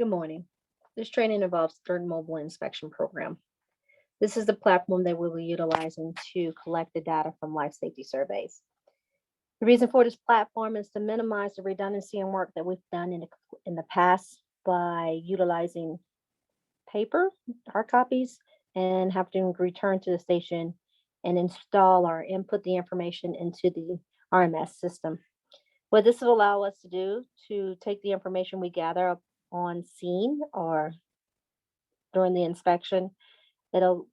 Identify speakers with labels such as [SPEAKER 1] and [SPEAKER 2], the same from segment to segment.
[SPEAKER 1] Good morning. This training involves Third Mobile Inspection Program. This is the platform that we'll be utilizing to collect the data from life safety surveys. The reason for this platform is to minimize the redundancy and work that we've done in the past by utilizing paper, hard copies, and have to return to the station and install or input the information into the RMS system. What this will allow us to do to take the information we gather up on scene or during the inspection, it'll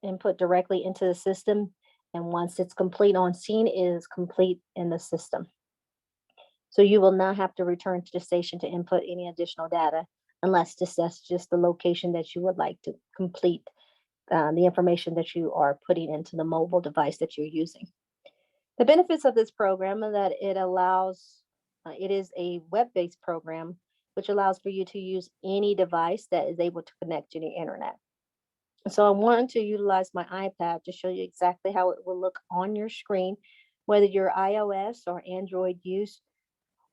[SPEAKER 1] input directly into the system. And once it's complete on scene, it is complete in the system. So you will not have to return to the station to input any additional data unless that's just the location that you would like to complete the information that you are putting into the mobile device that you're using. The benefits of this program are that it is a web-based program, which allows for you to use any device that is able to connect to the internet. So I wanted to utilize my iPad to show you exactly how it will look on your screen, whether you're iOS or Android use,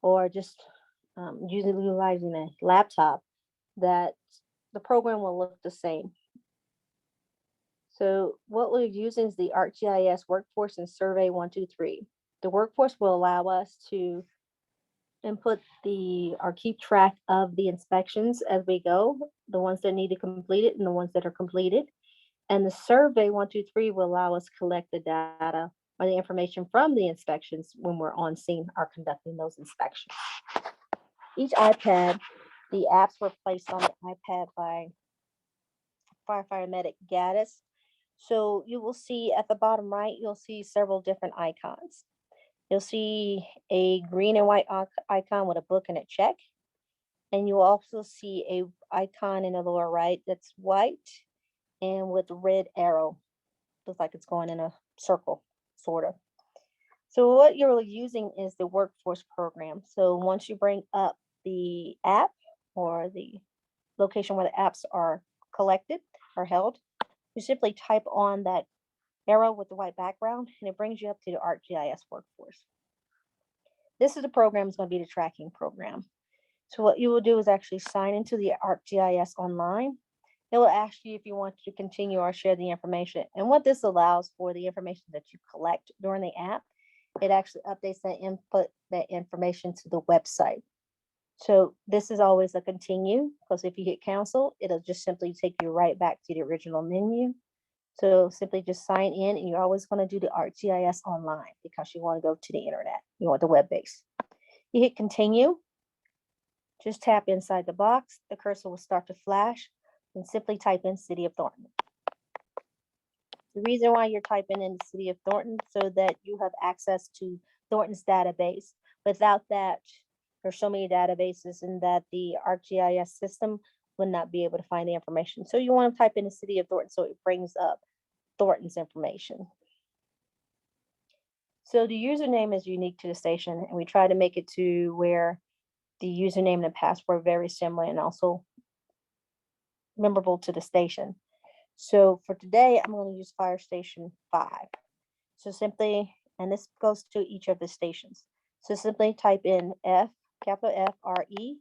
[SPEAKER 1] or just utilizing a laptop, that the program will look the same. So what we're using is the ArcGIS Workforce and Survey 123. The Workforce will allow us to input or keep track of the inspections as we go, the ones that need to complete it and the ones that are completed. And the Survey 123 will allow us to collect the data or the information from the inspections when we're on scene or conducting those inspections. Each iPad, the apps were placed on the iPad by firefighter medic Gaddis. So you will see at the bottom right, you'll see several different icons. You'll see a green and white icon with a book and a check. And you'll also see a icon in the lower right that's white and with a red arrow. Looks like it's going in a circle, sort of. So what you're using is the Workforce program. So once you bring up the app or the location where the apps are collected or held, you simply type on that arrow with the white background and it brings you up to the ArcGIS Workforce. This is the program, is going to be the tracking program. So what you will do is actually sign into the ArcGIS online. It will ask you if you want to continue or share the information. And what this allows for the information that you collect during the app, it actually updates that information to the website. So this is always a continue, because if you hit cancel, it'll just simply take you right back to the original menu. So simply just sign in, and you're always going to do the ArcGIS online because you want to go to the internet. You want the web base. You hit continue. Just tap inside the box. The cursor will start to flash, and simply type in City of Thornton. The reason why you're typing in the City of Thornton so that you have access to Thornton's database. Without that, there's so many databases and that the ArcGIS system would not be able to find the information. So you want to type in the City of Thornton so it brings up Thornton's information. So the username is unique to the station, and we try to make it to where the username and the password are very similar and also memorable to the station. So for today, I'm going to use Fire Station 5. So simply, and this goes to each of the stations. So simply type in capital F-R-E,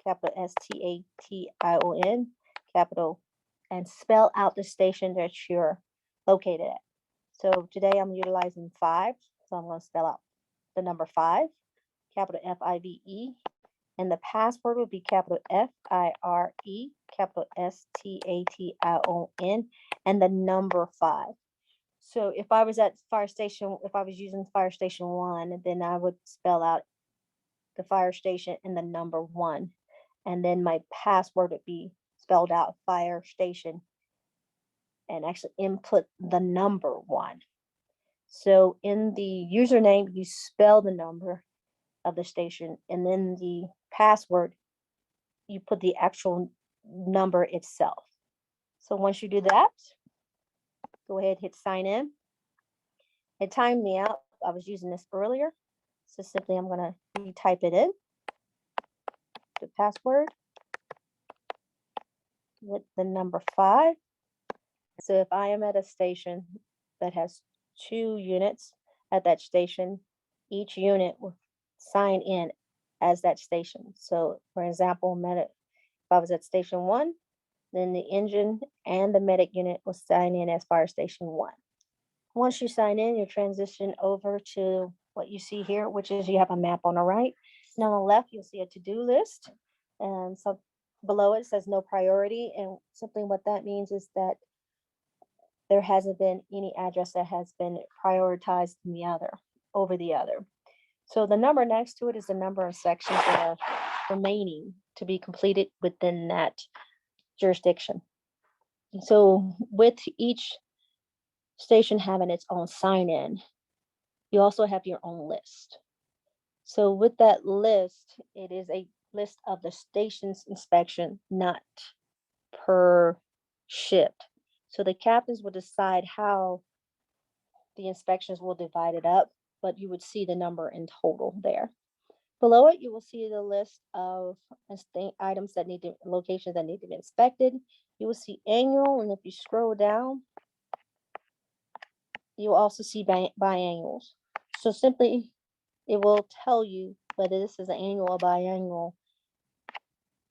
[SPEAKER 1] capital S-T-A-T-I-O-N, capital, and spell out the station that you're located at. So today I'm utilizing 5. So I'm going to spell out the number 5, capital F-I-V-E, and the password would be capital F-I-R-E, capital S-T-A-T-I-O-N, and the number 5. So if I was using Fire Station 1, then I would spell out the fire station and the number 1. And then my password would be spelled out Fire Station and actually input the number 1. So in the username, you spell the number of the station, and then the password, you put the actual number itself. So once you do that, go ahead, hit sign in. It timed me out. I was using this earlier. So simply I'm going to retype it in, the password with the number 5. So if I am at a station that has 2 units at that station, each unit will sign in as that station. So for example, If I was at station 1, then the engine and the medic unit will sign in as fire station 1. Once you sign in, you transition over to what you see here, which is you have a map on the right. And on the left, you'll see a to-do list. And so below it says no priority. And simply what that means is that there hasn't been any address that has been prioritized over the other. So the number next to it is the number of sections that are remaining to be completed within that jurisdiction. So with each station having its own sign-in, you also have your own list. So with that list, it is a list of the station's inspection, not per shift. So the captains will decide how the inspections will divide it up, but you would see the number in total there. Below it, you will see the list of items that locations that need to be inspected. You will see annual, and if you scroll down, you will also see biannuals. So simply, it will tell you whether this is an annual or biannual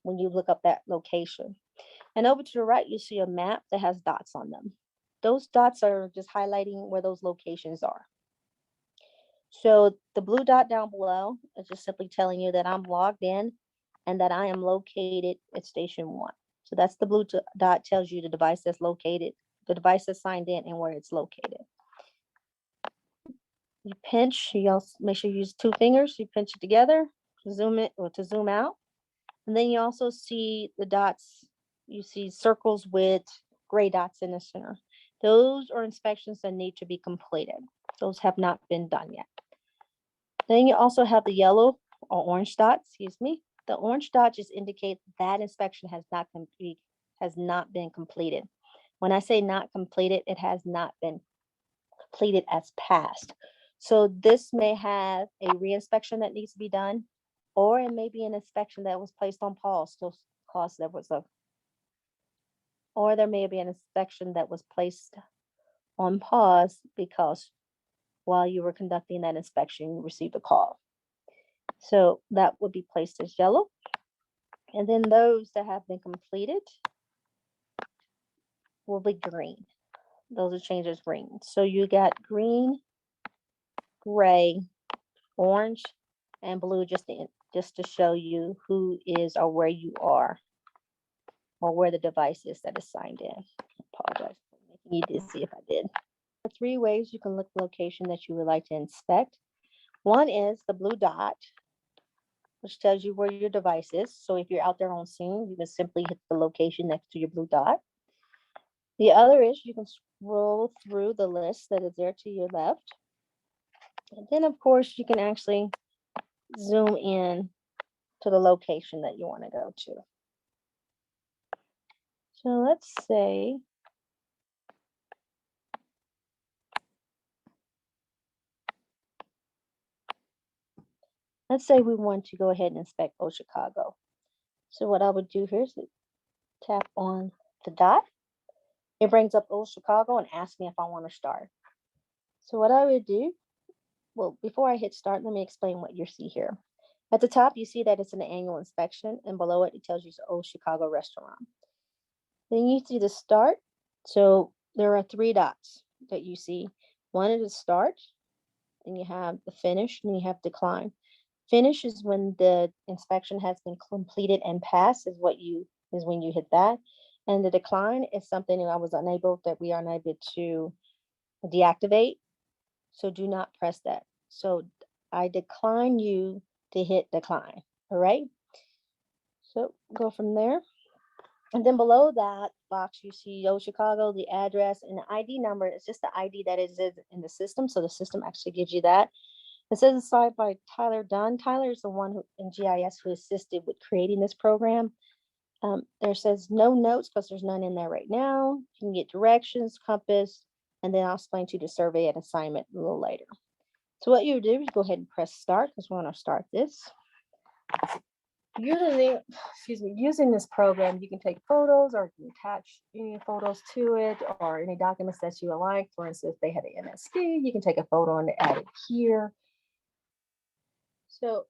[SPEAKER 1] when you look up that location. And over to the right, you see a map that has dots on them. Those dots are just highlighting where those locations are. So the blue dot down below is just simply telling you that I'm logged in and that I am located at station 1. So that's the blue dot tells you the device that's located, the device that's signed in and where it's located. You pinch, you also make sure you use 2 fingers, you pinch it together to zoom it or to zoom out. And then you also see the dots, you see circles with gray dots in the center. Those are inspections that need to be completed. Those have not been done yet. Then you also have the yellow or orange dots, The orange dot just indicates that inspection has not been completed. When I say not completed, it has not been completed as passed. So this may have a reinspection that needs to be done, or it may be an inspection that was placed on pause. Or there may be an inspection that was placed on pause because while you were conducting that inspection, you received a call. So that would be placed as yellow. And then those that have been completed will be green. Those are changed as green. So you got green, gray, orange, and blue just to show you who is or where you are or where the device is that is signed in. I apologize for making you dizzy if I did. There are 3 ways you can look the location that you would like to inspect. One is the blue dot, which tells you where your device is. So if you're out there on scene, you can simply hit the location next to your blue dot. The other is you can scroll through the list that is there to your left. And then, of course, you can actually zoom in to the location that you want to go to. So let's say we want to go ahead and inspect Old Chicago. So what I would do here is tap on the dot. It brings up Old Chicago and asks me if I want to start. So what I would do, well, before I hit start, let me explain what you see here. At the top, you see that it's an annual inspection, and below it, it tells you it's Old Chicago restaurant. Then you see the start. So there are 3 dots that you see. One is start, then you have the finish, and you have decline. Finish is when the inspection has been completed and passed, is when you hit that. And the decline is something that we are unable to deactivate. So do not press that. So I decline you to hit decline. All right. So go from there. And then below that box, you see Old Chicago, the address, and the ID number. It's just the ID that is in the system. So the system actually gives you that. It says it's signed by Tyler Dunn. Tyler is the one in GIS who assisted with creating this program. There says no notes because there's none in there right now. You can get directions, compass, and then I'll explain to you the survey and assignment a little later. So what you do is go ahead and press start because we want to start this. Using this program, you can take photos or you can attach any photos to it or any documents that you would like. For instance, if they had an MSD, you can take a photo and add it here. So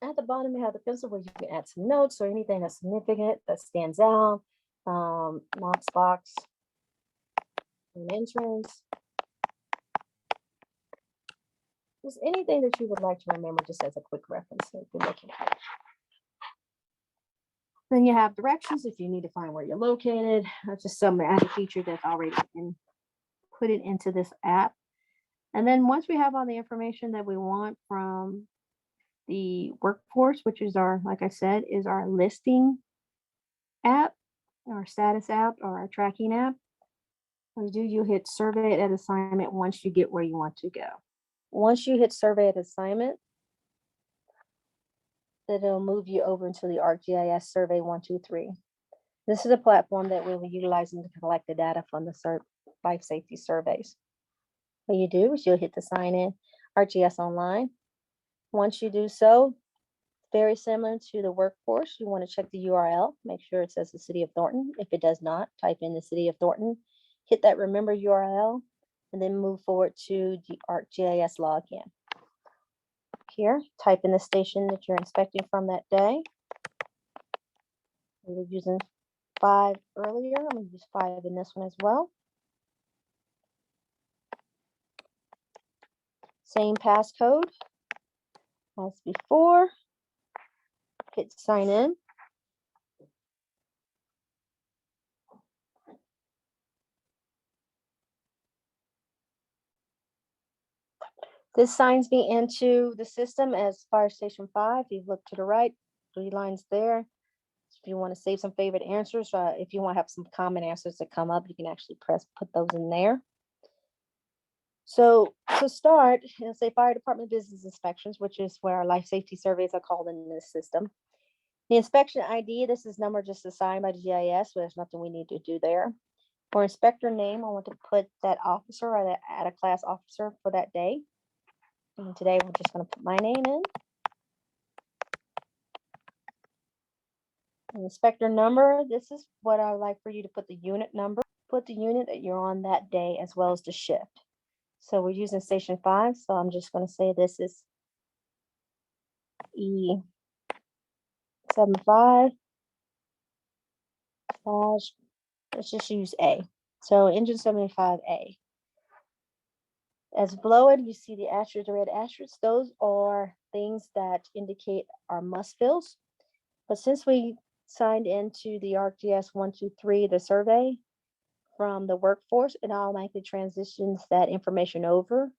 [SPEAKER 1] At the bottom, you have the pencil where you can add some notes or anything that's significant that stands out. Knox box, an entrance, just anything that you would like to remember just as a quick reference. So you can look at it. Then you have directions if you need to find where you're located. That's just some added feature that's already been put it into this app. And then once we have all the information that we want from the workforce, which is our, like I said, is our listing app, our status app, or our tracking app. What you hit survey at assignment once you get where you want to go. Once you hit survey at assignment, then it'll move you over into the ArcGIS Survey 123. This is a platform that we'll be utilizing to collect the data from the life safety surveys. What you do is you'll hit the sign in ArcGIS Online. Once you do so, very similar to the workforce, you want to check the URL, make sure it says the city of Thornton. If it does not, type in the city of Thornton, hit that remember URL, and then move forward to the ArcGIS login. Here, type in the station that you're inspecting from that day. We were using 5 earlier. I'm going to use 5 in this one as well. Same passcode as before. Hit sign in. This signs me into the system as Fire Station 5. If you look to the right, 3 lines there. If you want to save some favorite answers, if you want to have some common answers that come up, you can actually put those in there. So to start, it'll say Fire Department Business Inspections, which is where our life safety surveys are called in this system. The inspection ID, this is number just assigned by the GIS, so there's nothing we need to do there. For inspector name, I want to put that officer or that add a class officer for that day. And today we're just going to put my name in. And inspector number, this is what I would like for you to put the unit number. Put the unit that you're on that day as well as the shift. So we're using station 5, so I'm just going to say this is E75 / let's just use A. So engine 75A. As below it, you see the asterisks, the red asterisks. Those are things that indicate our must fills. But since we signed into the ArcGIS 123, the survey from the workforce, it automatically transitions that information over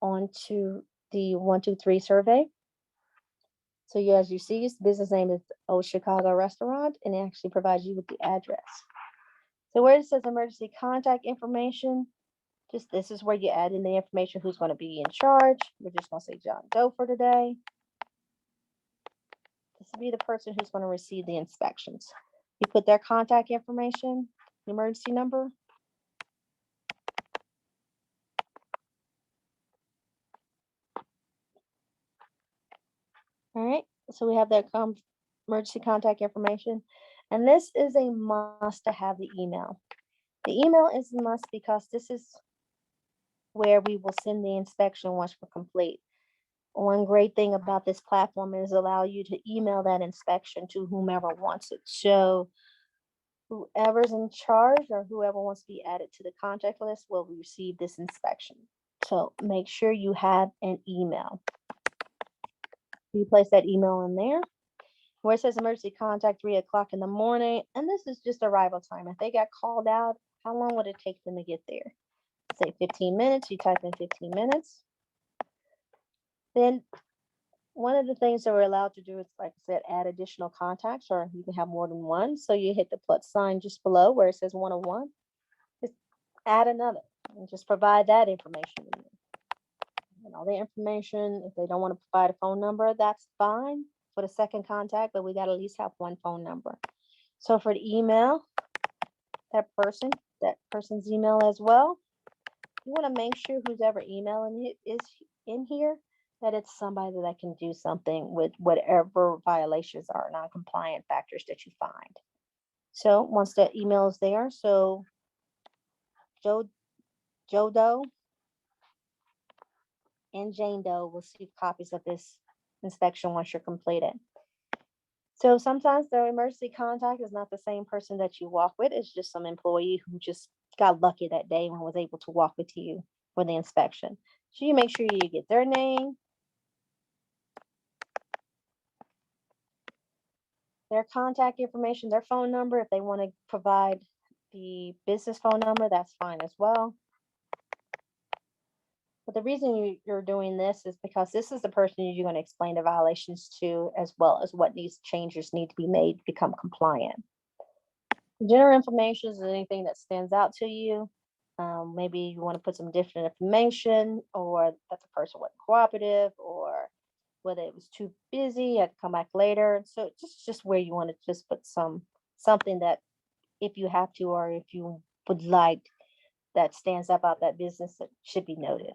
[SPEAKER 1] onto the 123 survey. So as you see, the business name is Old Chicago Restaurant, and it actually provides you with the address. So where it says emergency contact information, just this is where you add in the information, who's going to be in charge. We're just going to say John Doe for today. This will be the person who's going to receive the inspections. You put their contact information, the emergency number. All right, so we have that emergency contact information. And this is a must to have the email. The email is a must because this is where we will send the inspection once we're complete. One great thing about this platform is allow you to email that inspection to whomever wants it. So whoever's in charge or whoever wants to be added to the contact list will receive this inspection. So make sure you have an email. You place that email in there where it says emergency contact 3 o'clock in the morning. And this is just arrival time. If they got called out, how long would it take them to get there? Say 15 minutes, you type in 15 minutes. Then one of the things that we're allowed to do is, like I said, add additional contacts, or you can have more than one. So you hit the plus sign just below where it says 101. Just add another and just provide that information. And all the information, if they don't want to provide a phone number, that's fine for the second contact, but we got to at least have one phone number. So for the email, that person's email as well. You want to make sure who's ever emailing it is in here, that it's somebody that can do something with whatever violations are, non-compliant factors that you find. So once that email is there, so Joe Doe and Jane Doe will receive copies of this inspection once you're completed. So sometimes the emergency contact is not the same person that you walk with. It's just some employee who just got lucky that day and was able to walk with you for the inspection. So you make sure you get their name, their contact information, their phone number. If they want to provide the business phone number, that's fine as well. But the reason you're doing this is because this is the person you're going to explain the violations to, as well as what these changes need to be made to become compliant. General information is anything that stands out to you. Maybe you want to put some different information, or that the person wasn't cooperative, or whether it was too busy, had to come back later. So just where you want to just put something that, if you have to, or if you would like, that stands up about that business, that should be noted.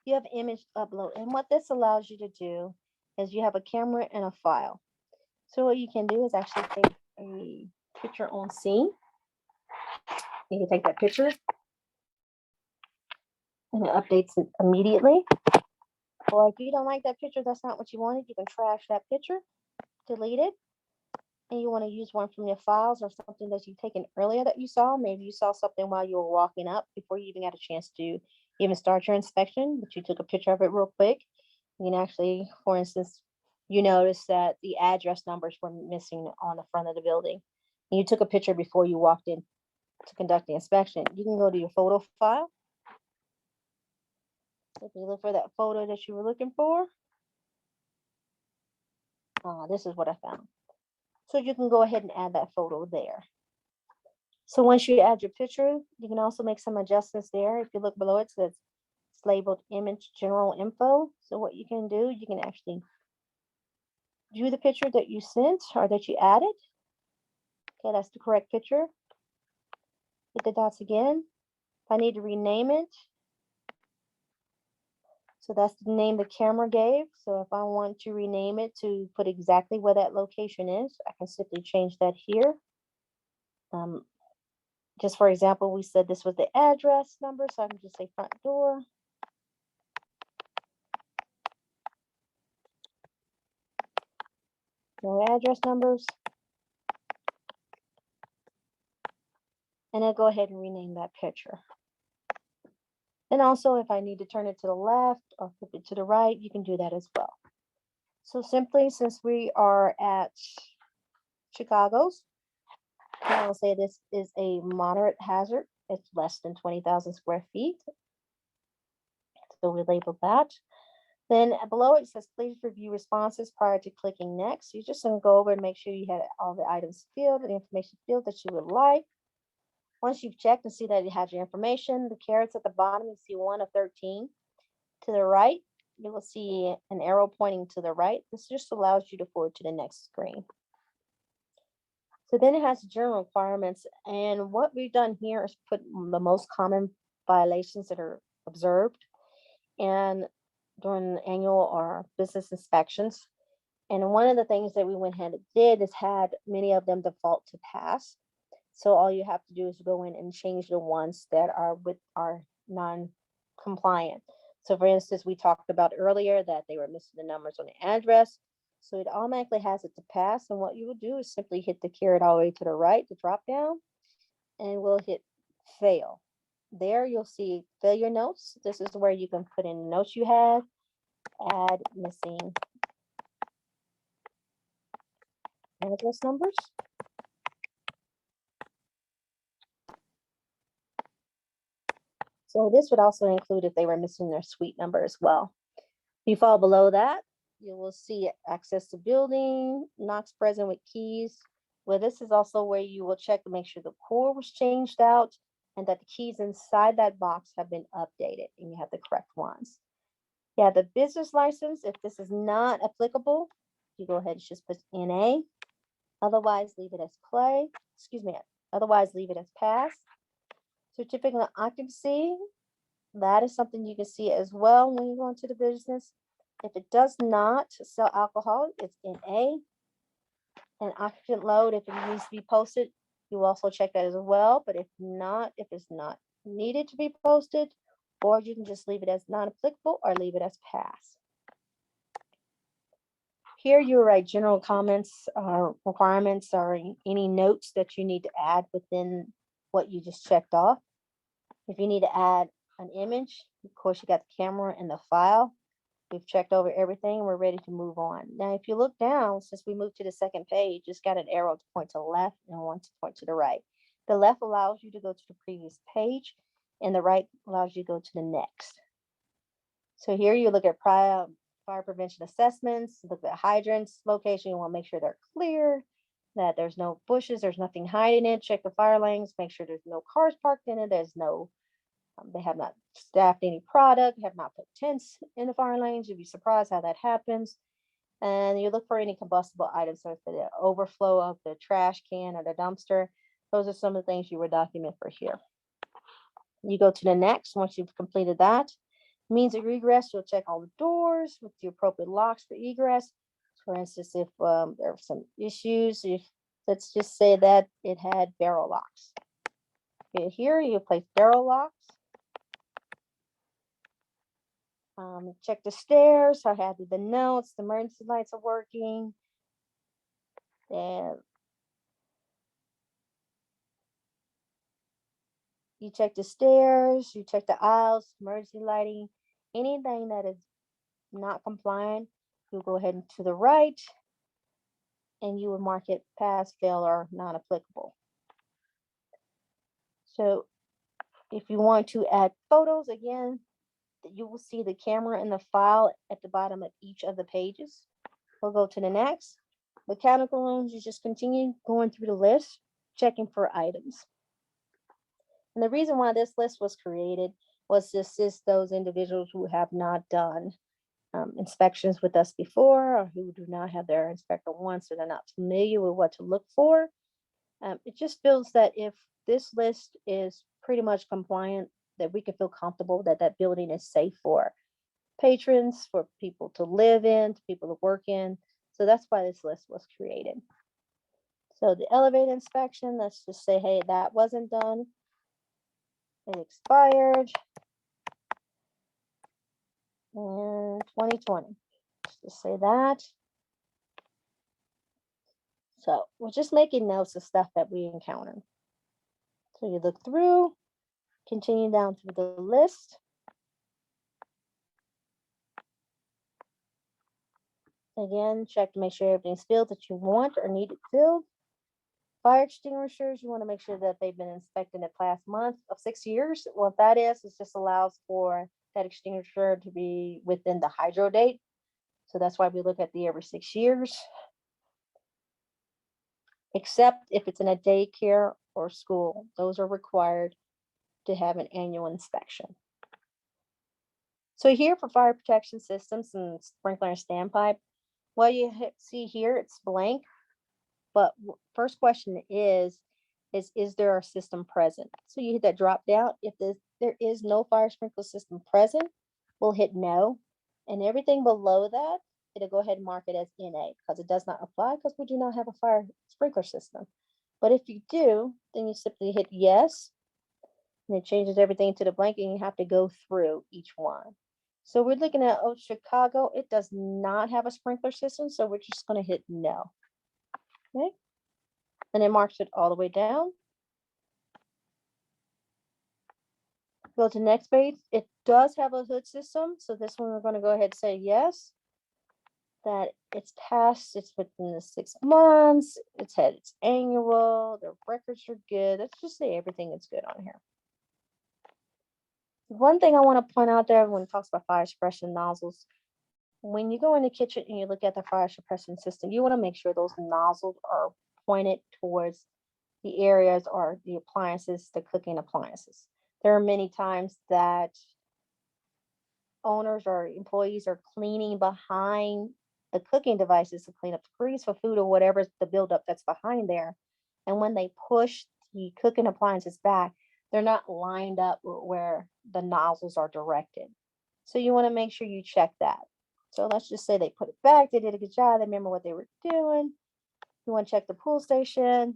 [SPEAKER 1] You have image upload, and what this allows you to do is you have a camera and a file. So what you can do is actually take a picture on scene. You can take that picture and it updates it immediately. Or if you don't like that picture, that's not what you wanted, you can trash that picture, delete it, and you want to use one from your files or something that you've taken earlier that you saw. Maybe you saw something while you were walking up before you even got a chance to even start your inspection, but you took a picture of it real quick. You can actually, for instance, you notice that the address numbers were missing on the front of the building, and you took a picture before you walked in to conduct the inspection. You can go to your photo file. If you look for that photo that you were looking for, this is what I found. So you can go ahead and add that photo there. So once you add your picture, you can also make some adjustments there. If you look below, it says it's labeled image general info. So what you can do, you can actually view the picture that you sent or that you added. Okay, that's the correct picture. Hit the dots again. If I need to rename it, so that's the name the camera gave. So if I want to rename it to put exactly where that location is, I can simply change that here. Just for example, we said this was the address number, so I can just say front door. No address numbers. And I'll go ahead and rename that picture. And also, if I need to turn it to the left or flip it to the right, you can do that as well. So simply, since we are at Chicago's, I'll say this is a moderate hazard. It's less than 20,000 square feet. So we labeled that. Then below it says, please review responses prior to clicking next. You're just going to go over and make sure you had all the items filled, the information filled that you would like. Once you've checked and see that it has your information, the carrots at the bottom, you see 1 of 13. To the right, you will see an arrow pointing to the right. This just allows you to forward to the next screen. So then it has general requirements. And what we've done here is put the most common violations that are observed and during annual or business inspections. And one of the things that we went ahead and did is had many of them default to pass. So all you have to do is go in and change the ones that are non-compliant. So for instance, we talked about earlier that they were missing the numbers on the address. So it automatically has it to pass. And what you will do is simply hit the caret all the way to the right, the drop down, and we'll hit fail. There you'll see failure notes. This is where you can put in the notes you had, add missing address numbers. So this would also include if they were missing their suite number as well. If you fall below that, you will see access to building, knocks present with keys. Well, this is also where you will check to make sure the core was changed out and that the keys inside that box have been updated and you have the correct ones. Yeah, the business license, if this is not applicable, you go ahead and just put NA. Otherwise, leave it as otherwise leave it as pass. Certificate of occupancy, that is something you can see as well when you go into the business. If it does not sell alcohol, it's NA. And occupant load, if it needs to be posted, you also check that as well. But if it's not needed to be posted, or you can just leave it as non-applicable or leave it as pass. Here you write general comments or requirements or any notes that you need to add within what you just checked off. If you need to add an image, of course, you got the camera and the file. We've checked over everything. We're ready to move on. Now, if you look down, since we moved to the second page, it's got an arrow to point to the left and one to point to the right. The left allows you to go to the previous page, and the right allows you to go to the next. So here you look at fire prevention assessments, look at hydrants location. You want to make sure they're clear, that there's no bushes, there's nothing hiding it. Check the fire lanes, make sure there's no cars parked in it. There's no, they have not staffed any product, have not put tents in the fire lanes. You'd be surprised how that happens. And you look for any combustible items, so for the overflow of the trash can or the dumpster. Those are some of the things you would document for here. You go to the next. Once you've completed that, means of egress, you'll check all the doors with the appropriate locks for egress. For instance, if there are some issues, if let's just say that it had barrel locks. Here you place barrel locks. Check the stairs, how happy the notes, the emergency lights are working. And you check the stairs, you check the aisles, emergency lighting, anything that is not compliant, you'll go ahead and to the right and you will mark it pass, fail, or non applicable. So if you want to add photos, again, you will see the camera and the file at the bottom of each of the pages. We'll go to the next. Mechanical rooms, you just continue going through the list, checking for items. And the reason why this list was created was to assist those individuals who have not done inspections with us before, or who do not have their inspector once, so they're not familiar with what to look for. It just feels that if this list is pretty much compliant, that we can feel comfortable that that building is safe for patrons, for people to live in, to people to work in. So that's why this list was created. So the elevator inspection, let's just say, hey, that wasn't done. It expired in 2020. Let's just say that. So we're just making notes of stuff that we encountered. So you look through, continue down through the list. Again, check to make sure everything's filled that you want or need it filled. Fire extinguishers, you want to make sure that they've been inspected in the past month of 6 years. What that is, it just allows for that extinguisher to be within the hydro date. So that's why we look at the every 6 years. Except if it's in a daycare or school, those are required to have an annual inspection. So here for fire protection systems and sprinkler and standpipe, what you see here, it's blank. But first question is there a system present? So you hit that drop down. If there is no fire sprinkler system present, we'll hit no. And everything below that, it'll go ahead and mark it as NA because it does not apply because we do not have a fire sprinkler system. But if you do, then you simply hit yes. And it changes everything to the blank and you have to go through each one. So we're looking at Chicago. It does not have a sprinkler system, so we're just going to hit no. Okay. And it marks it all the way down. Go to the next page. It does have a hood system. So this one we're going to go ahead and say yes. That it's passed, it's within the 6 months, it's had its annual, the records are good. Let's just say everything is good on here. One thing I want to point out there when it talks about fire suppression nozzles, when you go in the kitchen and you look at the fire suppression system, you want to make sure those nozzles are pointed towards the areas or the appliances, the cooking appliances. There are many times that owners or employees are cleaning behind the cooking devices to clean up the grease for food or whatever the buildup that's behind there. And when they push the cooking appliances back, they're not lined up where the nozzles are directed. So you want to make sure you check that. So let's just say they put it back, they did a good job, they remember what they were doing. You want to check the pool station.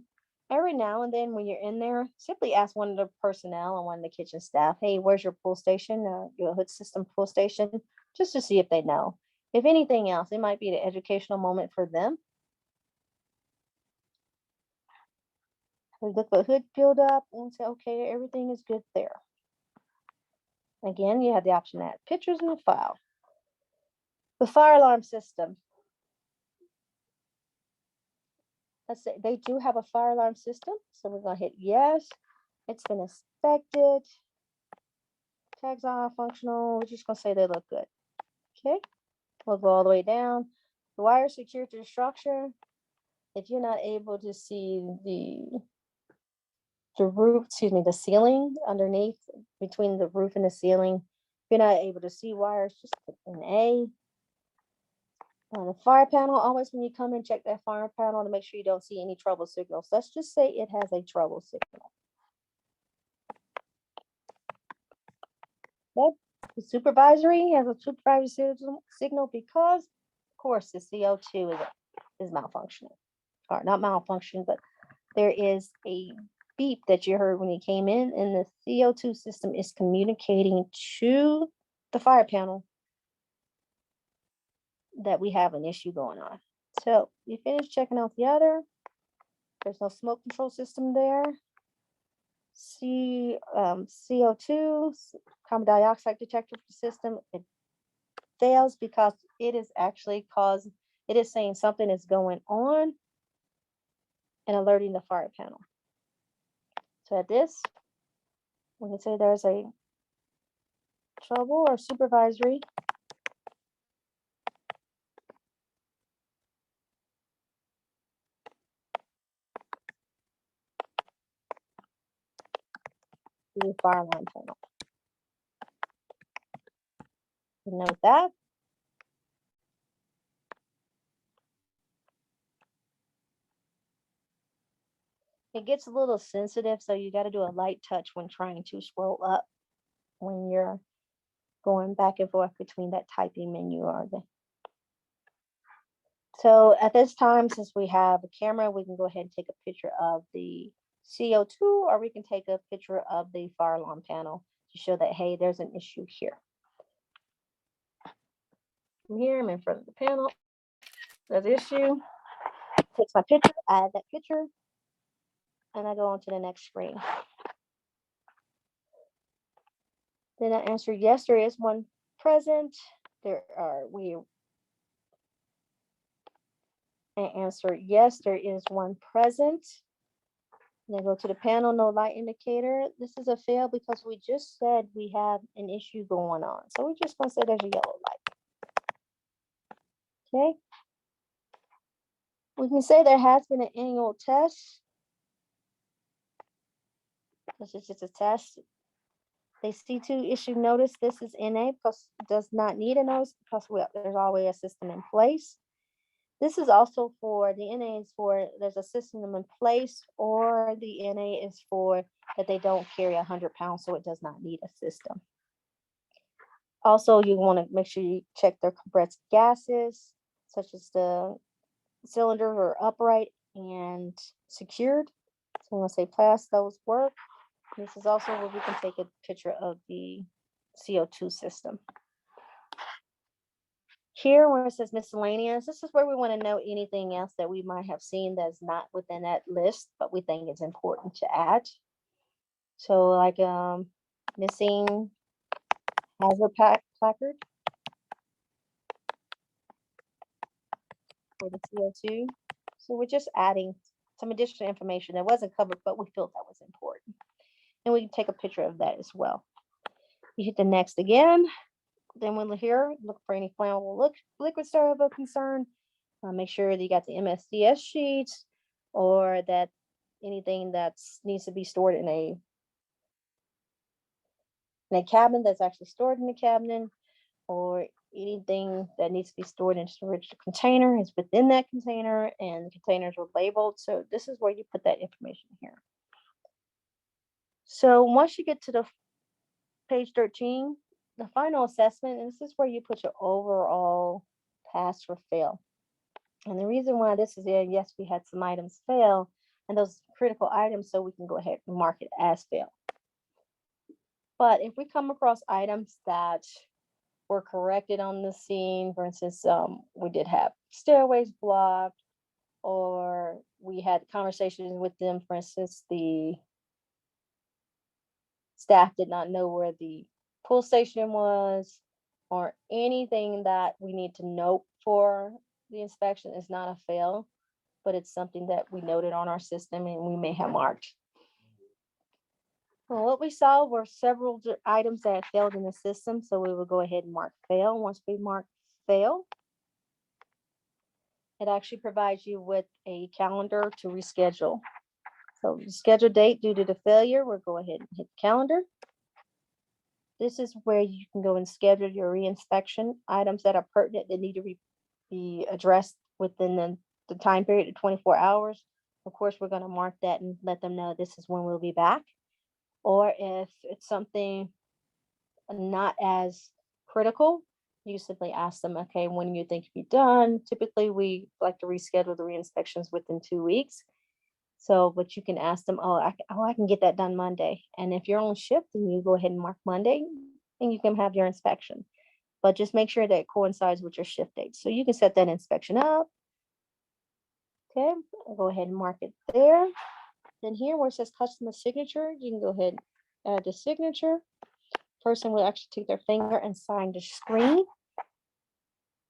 [SPEAKER 1] Every now and then when you're in there, simply ask one of the personnel and one of the kitchen staff, hey, where's your pool station, your hood system pool station, just to see if they know. If anything else, it might be the educational moment for them. We look at hood build up and say, okay, everything is good there. Again, you have the option to add pictures in the file. The fire alarm system. Let's say they do have a fire alarm system. So we're going to hit yes. It's been inspected. Tags are functional. We're just going to say they look good. Okay. We'll go all the way down. The wire secured to the structure. If you're not able to see the roof, the ceiling underneath, between the roof and the ceiling, if you're not able to see wires, just put an A. On the fire panel, always when you come and check that fire panel to make sure you don't see any trouble signals. Let's just say it has a trouble signal. Okay. The supervisory has a supervisory signal because, of course, the CO2 is malfunctioning. Or not malfunction, but there is a beep that you heard when you came in, and the CO2 system is communicating to the fire panel that we have an issue going on. So you finish checking out the other. There's no smoke control system there. CO2, carbon dioxide detector system, it fails because it is actually it is saying something is going on and alerting the fire panel. So at this, we can say there's a trouble or supervisory. The fire alarm panel. Note that. It gets a little sensitive, so you got to do a light touch when trying to scroll up when you're going back and forth between that typing menu or the. So at this time, since we have a camera, we can go ahead and take a picture of the CO2, or we can take a picture of the fire alarm panel to show that, hey, there's an issue here. From here, I'm in front of the panel. There's the issue. Takes my picture, add that picture, and I go on to the next screen. Then I answer yes, there is one present. I answer yes, there is one present. And then go to the panel, no light indicator. This is a fail because we just said we have an issue going on. So we're just going to say there's a yellow light. Okay. We can say there has been an annual test. This is just a test. They C2 issue notice. This is NA because it does not need a notice because there's already a system in place. This is also for the NA is for there's a system in place, or the NA is for that they don't carry 100 pounds, so it does not need a system. Also, you want to make sure you check their compressed gases, such as the cylinders are upright and secured. So I'm going to say pass those work. This is also where we can take a picture of the CO2 system. Here where it says miscellaneous, this is where we want to know anything else that we might have seen that's not within that list, but we think it's important to add. So like missing hazard placard for the CO2. So we're just adding some additional information that wasn't covered, but we felt that was important. And we can take a picture of that as well. You hit the next again. Then when we're here, look for any flammable liquid star of concern. Make sure that you got the MSDS sheets, or that anything that needs to be stored in a cabinet that's actually stored in the cabinet, or anything that needs to be stored in a storage container is within that container, and the containers are labeled. So this is where you put that information here. So once you get to the page 13, the final assessment, and this is where you put your overall pass or fail. And the reason why this is there, yes, we had some items fail, and those critical items, so we can go ahead and mark it as fail. But if we come across items that were corrected on the scene. For instance, we did have stairways blocked, or we had conversations with them. For instance, the staff did not know where the pull station was, or anything that we need to note for the inspection is not a fail, but it's something that we noted on our system and we may have marked. Well, what we saw were several items that had failed in the system, so we will go ahead and mark fail. Once we mark fail, it actually provides you with a calendar to reschedule. So the schedule date due to the failure, we'll go ahead and hit calendar. This is where you can go and schedule your reinspection items that are pertinent that need to be addressed within the time period of 24 hours. Of course, we're going to mark that and let them know this is when we'll be back. Or if it's something not as critical, you simply ask them, okay, when do you think you'll be done? Typically, we like to reschedule the reinspections within 2 weeks. So, but you can ask them, I can get that done Monday. And if you're on shift, then you go ahead and mark Monday and you can have your inspection. But just make sure that it coincides with your shift date. So you can set that inspection up. Okay, I'll go ahead and mark it there. Then here where it says customer signature, you can go ahead and add the signature. Person will actually take their finger and sign the screen.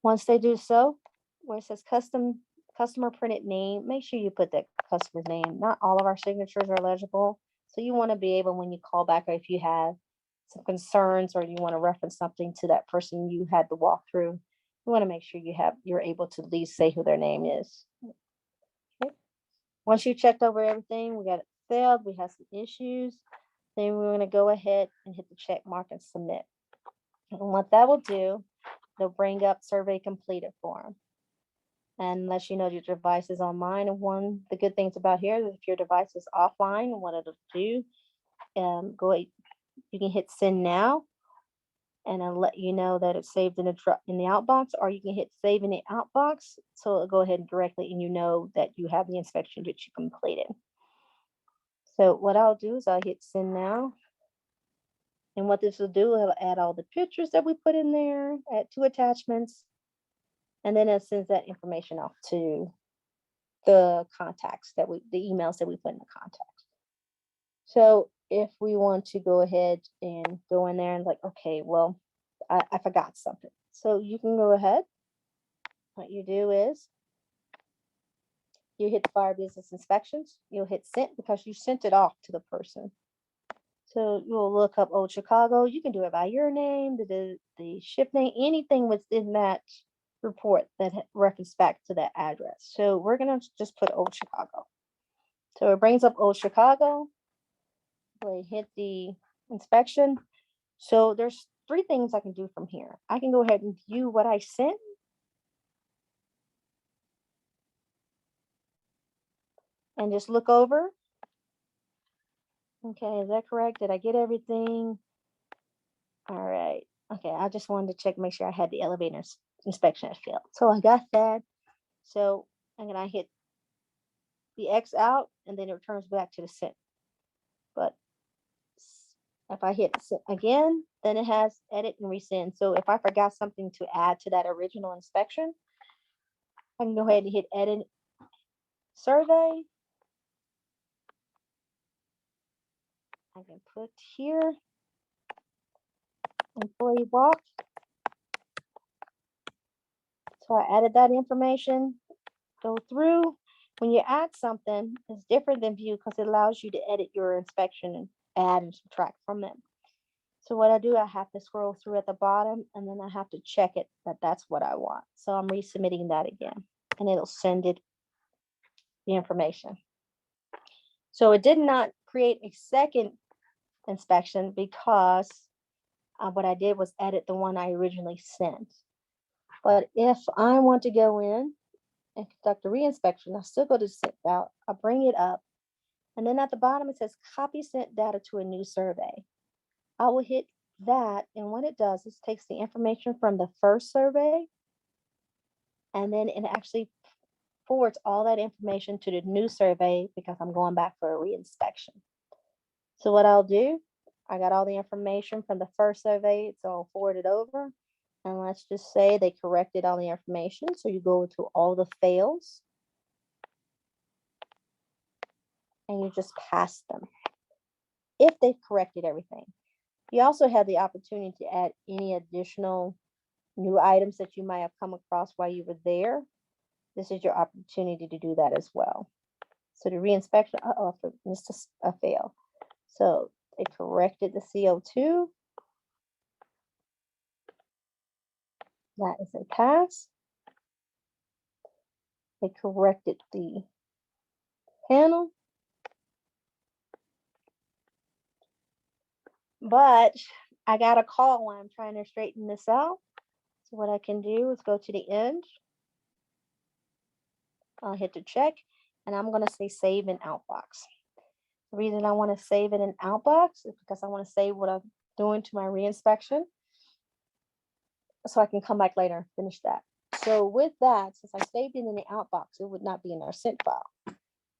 [SPEAKER 1] Once they do so, where it says customer printed name, make sure you put that customer's name. Not all of our signatures are legible. So you want to be able, when you call back, or if you have some concerns or you want to reference something to that person you had the walkthrough, you want to make sure you're able to at least say who their name is. Okay. Once you checked over everything, we got it failed, we have some issues, then we're going to go ahead and hit the check mark and submit. And what that will do, it'll bring up survey completed form and let you know your device is online. And one of the good things about here is if your device is offline, what it'll do, you can hit send now, and it'll let you know that it's saved in the outbox, or you can hit save in the outbox, so it'll go ahead and directly, and you know that you have the inspection that you completed. So what I'll do is I'll hit send now. And what this will do, it'll add all the pictures that we put in there, add 2 attachments, and then it sends that information off to the contacts the emails that we put in the contacts. So if we want to go ahead and go in there and like, okay, well, I forgot something. So you can go ahead. What you do is you hit the fire business inspections. You'll hit send because you sent it off to the person. So you'll look up Old Chicago. You can do it by your name, the ship name, anything within that report that reference back to that address. So we're going to just put Old Chicago. So it brings up Old Chicago. We hit the inspection. So there's 3 things I can do from here. I can go ahead and view what I sent. And just look over. Okay, is that correct? Did I get everything? All right. Okay, I just wanted to check, make sure I had the elevator inspection failed. So I got that. So I'm going to hit the X out, and then it returns back to the sent. But if I hit send again, then it has edit and resend. So if I forgot something to add to that original inspection, I can go ahead and hit edit survey. I can put here employee walk. So I added that information, go through. When you add something, it's different than view because it allows you to edit your inspection and add and subtract from them. So what I do, I have to scroll through at the bottom, and then I have to check it that that's what I want. So I'm resubmitting that again, and it'll send it the information. So it did not create a second inspection because what I did was edit the one I originally sent. But if I want to go in and conduct a reinspection, I still go to sent out, I bring it up, and then at the bottom it says copy sent data to a new survey. I will hit that, and what it does is takes the information from the first survey, and then it actually forwards all that information to the new survey because I'm going back for a reinspection. So what I'll do, I got all the information from the first survey, so I'll forward it over. And let's just say they corrected all the information. So you go to all the fails and you just pass them if they've corrected everything. You also have the opportunity to add any additional new items that you might have come across while you were there. This is your opportunity to do that as well. So the reinspection, I missed a fail. So they corrected the CO2. That is a pass. They corrected the panel. But I got a call when I'm trying to straighten this out. So what I can do is go to the end. I'll hit the check and I'm going to say save in outbox. The reason I want to save it in outbox is because I want to save what I'm doing to my reinspection so I can come back later and finish that. So with that, since I saved it in the outbox, it would not be in our sent file.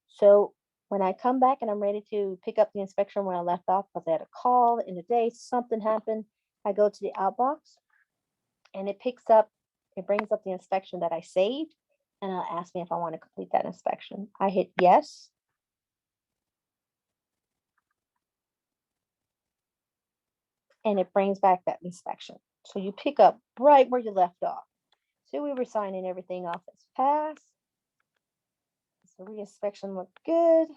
[SPEAKER 1] So when I come back and I'm ready to pick up the inspection where I left off, because I had a call in the day, something happened, I go to the outbox and it brings up the inspection that I saved, and it'll ask me if I want to complete that inspection. I hit yes. And it brings back that inspection. So you pick up right where you left off. So we were signing everything off as pass. So reinspection looked good.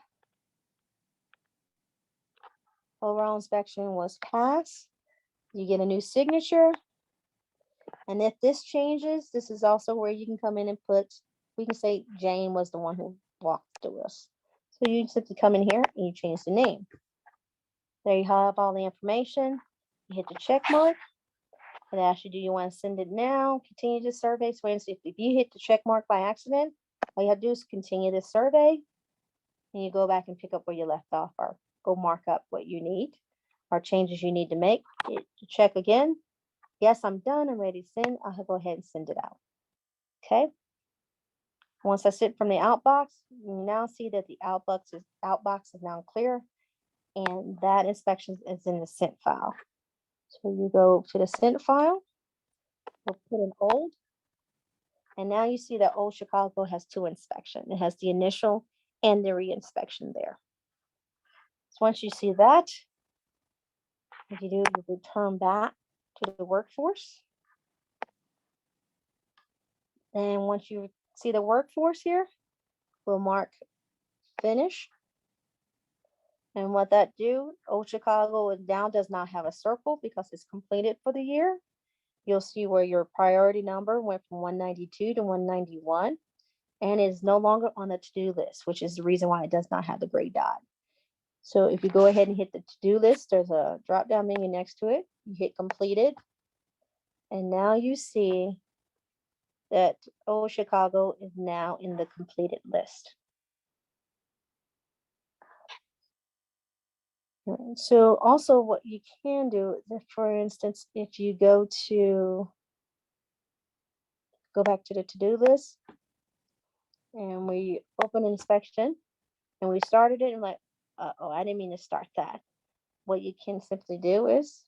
[SPEAKER 1] Overall inspection was pass. You get a new signature. And if this changes, this is also where you can come in and we can say Jane was the one who walked through us. So you simply come in here and you change the name. There you have all the information. You hit the check mark. It asks you, do you want to send it now? Continue the survey. So if you hit the check mark by accident, all you have to do is continue the survey. And you go back and pick up where you left off, or go mark up what you need or changes you need to make. Hit check again. Yes, I'm done. I'm ready to send. I'll go ahead and send it out. Okay. Once I sit from the outbox, you now see that the outbox is now clear, and that inspection is in the sent file. So you go to the sent file, we'll put in old, and now you see that Old Chicago has two inspections. It has the initial and the re-inspection there. So once you see that, what you do, you return back to the workforce. And once you see the workforce here, we'll mark finish. And what that do, Old Chicago now does not have a circle because it's completed for the year. You'll see where your priority number went from 192 to 191 and is no longer on the to-do list, which is the reason why it does not have the gray dot. So if you go ahead and hit the to-do list, there's a drop-down menu next to it. You hit completed. And now you see that Old Chicago is now in the completed list. So also what you can do, for instance, if you go back to the to-do list and we open inspection and we started it and like, oh, I didn't mean to start that. What you can simply do is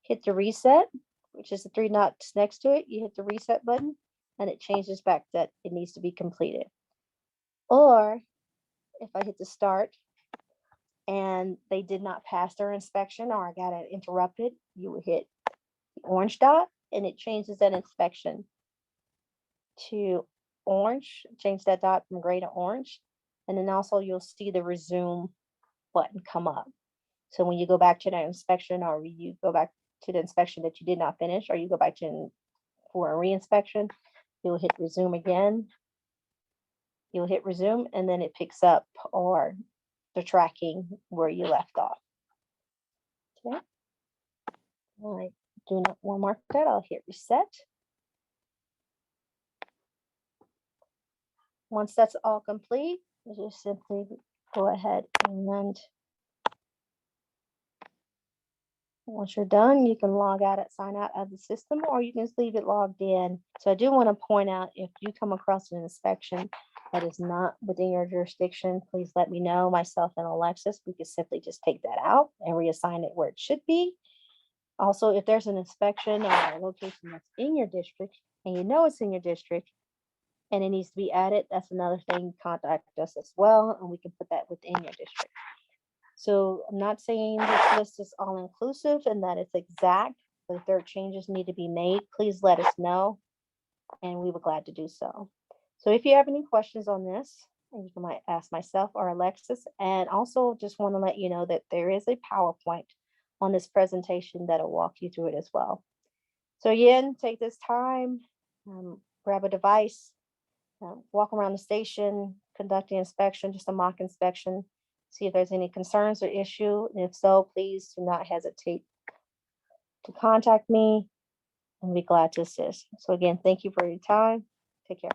[SPEAKER 1] hit the reset, which is the three dots next to it. You hit the reset button and it changes back that it needs to be completed. Or if I hit the start and they did not pass their inspection or I got it interrupted, you would hit the orange dot and it changes that inspection to orange, change that dot from gray to orange. And then also you'll see the resume button come up. So when you go back to that inspection or you go back to the inspection that you did not finish or you go back to for a re-inspection, you'll hit resume again. You'll hit resume and then it picks up or the tracking where you left off. Okay. I do not want to mark that. I'll hit reset. Once that's all complete, you just simply go ahead and once you're done, you can log out and sign out of the system, or you can just leave it logged in. So I do want to point out, if you come across an inspection that is not within your jurisdiction, please let me know. Myself and Alexis, we could simply just take that out and reassign it where it should be. Also, if there's an inspection or a location that's in your district and you know it's in your district and it needs to be added, that's another thing. Contact us as well, and we can put that within your district. So I'm not saying this list is all inclusive and that it's exact, but if there are changes need to be made, please let us know, and we were glad to do so. So if you have any questions on this, you might ask myself or Alexis. And also just want to let you know that there is a PowerPoint on this presentation that'll walk you through it as well. So again, take this time, grab a device, walk around the station, conduct the inspection, just a mock inspection, see if there's any concerns or issue. And if so, please do not hesitate to contact me and be glad to assist. So again, thank you for your time. Take care.